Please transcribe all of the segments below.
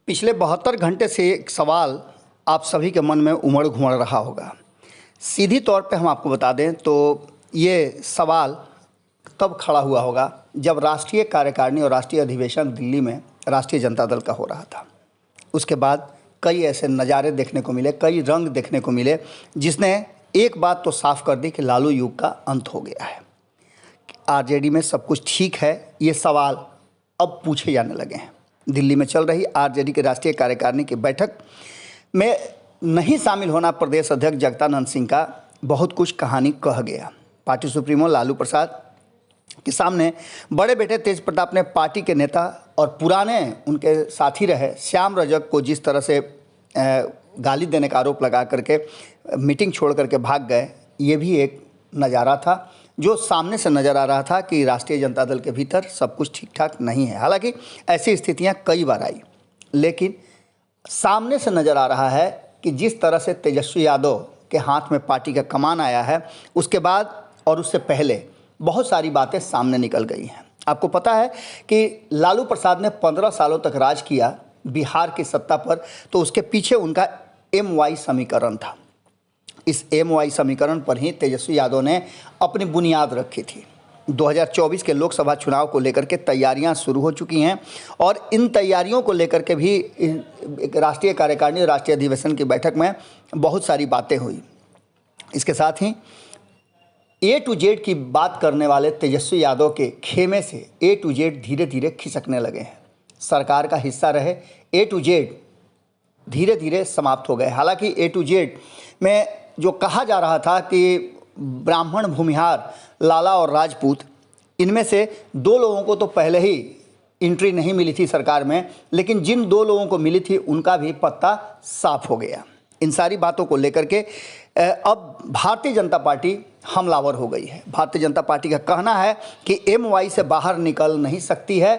पिछले 72 घंटे से एक सवाल आप सभी के मन में उमड़ घुमड़ रहा होगा। सीधी तौर पे हम आपको बता दें तो ये सवाल तब खड़ा हुआ होगा जब राष्ट्रीय कार्यकारिणी और राष्ट्रीय अधिवेशन दिल्ली में राष्ट्रीय जनता दल का हो रहा था। उसके बाद कई ऐसे नज़ारे देखने को मिले, कई रंग देखने को मिले, जिसने एक बात तो साफ कर दी कि लालू युग का अंत हो गया है। आरजेडी में सब कुछ ठीक है, ये सवाल अब पूछे जाने लगे हैं। दिल्ली में चल रही आरजेडी के राष्ट्रीय कार्यकारिणी की बैठक में नहीं शामिल होना प्रदेश अध्यक्ष जगदानंद सिंह का बहुत कुछ कहानी कह गया। पार्टी सुप्रीमो लालू प्रसाद के सामने बड़े बेटे तेज प्रताप ने पार्टी के नेता और पुराने उनके साथी रहे श्याम रजक को जिस तरह से गाली देने का आरोप लगा करके मीटिंग छोड़ करके भाग गए, ये भी एक नज़ारा था जो सामने से नज़र आ रहा था कि राष्ट्रीय जनता दल के भीतर सब कुछ ठीक ठाक नहीं है। हालांकि ऐसी स्थितियां कई बार आई, लेकिन सामने से नज़र आ रहा है कि जिस तरह से तेजस्वी यादव के हाथ में पार्टी का कमान आया है, उसके बाद और उससे पहले बहुत सारी बातें सामने निकल गई हैं। आपको पता है कि लालू प्रसाद ने 15 सालों तक राज किया बिहार की सत्ता पर, तो उसके पीछे उनका MY समीकरण था। इस MY समीकरण पर ही तेजस्वी यादव ने अपनी बुनियाद रखी थी। 2024 के लोकसभा चुनाव को लेकर के तैयारियां शुरू हो चुकी हैं और इन तैयारियों को लेकर के भी राष्ट्रीय कार्यकारिणी और राष्ट्रीय अधिवेशन की बैठक में बहुत सारी बातें हुई। इसके साथ ही A to Z की बात करने वाले तेजस्वी यादव के खेमे से A to Z धीरे धीरे खिसकने लगे हैं। सरकार का हिस्सा रहे A to Z धीरे धीरे समाप्त हो गए। हालांकि A to Z में जो कहा जा रहा था कि ब्राह्मण, भूमिहार, लाला और राजपूत, इनमें से 2 लोगों को तो पहले ही एंट्री नहीं मिली थी सरकार में, लेकिन जिन 2 लोगों को मिली थी उनका भी पत्ता साफ हो गया। इन सारी बातों को लेकर के अब भारतीय जनता पार्टी हमलावर हो गई है। भारतीय जनता पार्टी का कहना है कि MY से बाहर निकल नहीं सकती है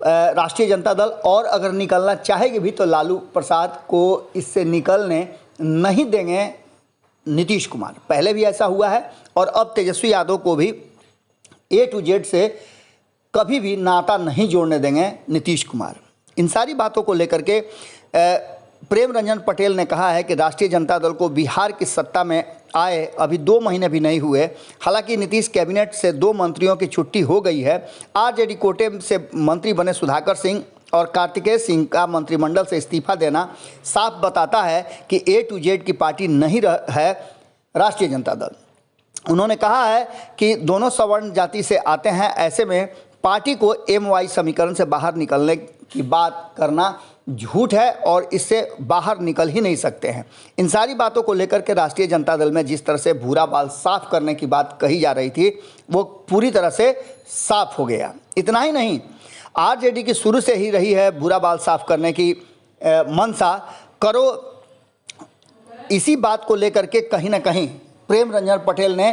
राष्ट्रीय जनता दल, और अगर निकलना चाहेगी भी तो लालू प्रसाद को इससे निकलने नहीं देंगे नीतीश कुमार। पहले भी ऐसा हुआ है और अब तेजस्वी यादव को भी A to Z से कभी भी नाता नहीं जोड़ने देंगे नीतीश कुमार। इन सारी बातों को लेकर के प्रेम रंजन पटेल ने कहा है कि राष्ट्रीय जनता दल को बिहार की सत्ता में आए अभी 2 महीने भी नहीं हुए। हालांकि नीतीश कैबिनेट से 2 मंत्रियों की छुट्टी हो गई है। आरजेडी कोटे से मंत्री बने सुधाकर सिंह और कार्तिकेय सिंह का मंत्रिमंडल से इस्तीफा देना साफ बताता है कि A to Z की पार्टी नहीं है राष्ट्रीय जनता दल। उन्होंने कहा है कि दोनों सवर्ण जाति से आते हैं, ऐसे में पार्टी को MY समीकरण से बाहर निकलने की बात करना झूठ है और इससे बाहर निकल ही नहीं सकते हैं। इन सारी बातों को लेकर के राष्ट्रीय जनता दल में जिस तरह से भूरा बाल साफ करने की बात कही जा रही थी, वो पूरी तरह से साफ हो गया। इतना ही नहीं, आरजेडी की शुरू से ही रही है बुरा बाल साफ करने की मंशा। करो इसी बात को लेकर के कहीं ना कहीं प्रेम रंजन पटेल ने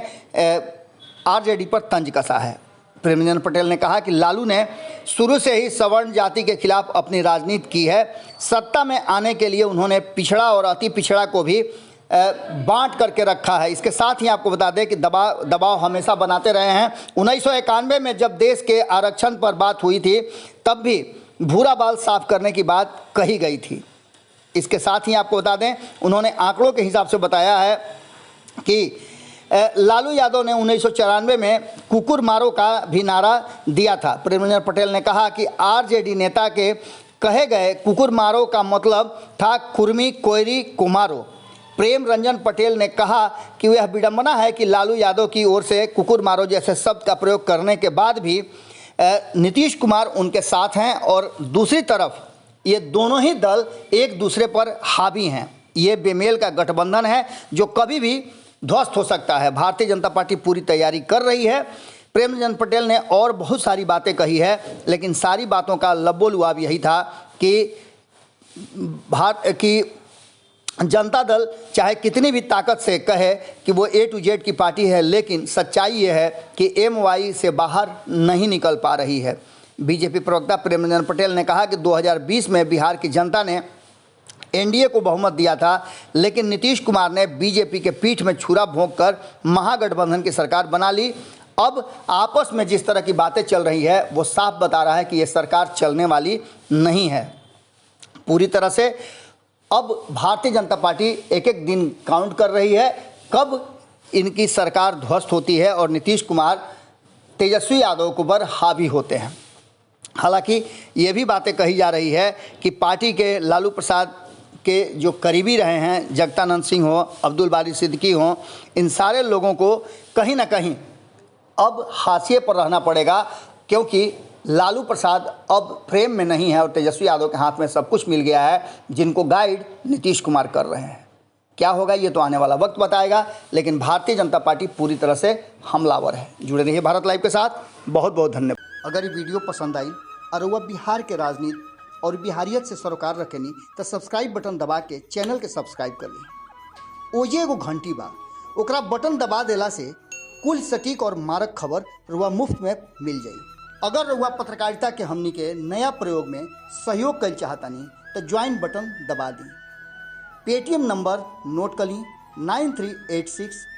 आरजेडी पर तंज कसा है। प्रेम रंजन पटेल ने कहा कि लालू ने शुरू से ही सवर्ण जाति के खिलाफ अपनी राजनीति की है। सत्ता में आने के लिए उन्होंने पिछड़ा और अति पिछड़ा को भी बांट करके रखा है। इसके साथ ही आपको बता दें कि दबाव हमेशा बनाते रहे हैं। 1991 में जब देश के आरक्षण पर बात हुई थी, तब भी भूरा बाल साफ करने की बात कही गई थी। इसके साथ ही आपको बता दें, उन्होंने आंकड़ों के हिसाब से बताया है कि लालू यादव ने 1994 में कुकुर मारो का भी नारा दिया था। प्रेम रंजन पटेल ने कहा कि आरजेडी नेता के कहे गए कुकुर मारो का मतलब था कुर्मी, कोयरी, कुमारो। प्रेम रंजन पटेल ने कहा कि यह विडंबना है कि लालू यादव की ओर से कुकुर मारो जैसे शब्द का प्रयोग करने के बाद भी नीतीश कुमार उनके साथ हैं और दूसरी तरफ ये दोनों ही दल एक दूसरे पर हावी हैं। ये बेमेल का गठबंधन है जो कभी भी ध्वस्त हो सकता है। भारतीय जनता पार्टी पूरी तैयारी कर रही है। प्रेम रंजन पटेल ने और बहुत सारी बातें कही है, लेकिन सारी बातों का लबोलुआब यही था कि जनता दल चाहे कितनी भी ताकत से कहे कि वो A to Z की पार्टी है, लेकिन सच्चाई ये है कि MY से बाहर नहीं निकल पा रही है। बीजेपी प्रवक्ता प्रेम रंजन पटेल ने कहा कि 2020 में बिहार की जनता ने NDA को बहुमत दिया था, लेकिन नीतीश कुमार ने बीजेपी के पीठ में छुरा भोंक कर महागठबंधन की सरकार बना ली। अब आपस में जिस तरह की बातें चल रही है वो साफ बता रहा है कि ये सरकार चलने वाली नहीं है। पूरी तरह से। अब भारतीय जनता पार्टी एक एक दिन काउंट कर रही है कब इनकी सरकार ध्वस्त होती है और नीतीश कुमार तेजस्वी यादव के ऊपर हावी होते हैं। हालांकि ये भी बातें कही जा रही है कि पार्टी के लालू प्रसाद के जो करीबी रहे हैं, जगदानंद सिंह हो, अब्दुल बारी सिद्दीकी हो, इन सारे लोगों को कहीं ना कहीं अब हाशिए पर रहना पड़ेगा, क्योंकि लालू प्रसाद अब फ्रेम में नहीं है और तेजस्वी यादव के हाथ में सब कुछ मिल गया है, जिनको गाइड नीतीश कुमार कर रहे हैं। क्या होगा ये तो आने वाला वक्त बताएगा, लेकिन भारतीय जनता पार्टी पूरी तरह से हमलावर है। जुड़े रहिए भारत लाइव के साथ। बहुत बहुत धन्यवाद। अगर ये वीडियो पसंद आई और वह बिहार के राजनीति और बिहारियत से सरोकार रखेनी तो सब्सक्राइब बटन दबा के चैनल के सब्सक्राइब कर ली। ओजे एगो घंटी बा, ओकरा बटन दबा देला से कुल सटीक और मारक खबर रुआ मुफ्त में मिल जाई। अगर रुआ पत्रकारिता के हमनी के नया प्रयोग में सहयोग कर चाहतानी तो ज्वाइन बटन दबा दी। पेटीएम नंबर नोट कर ली 9386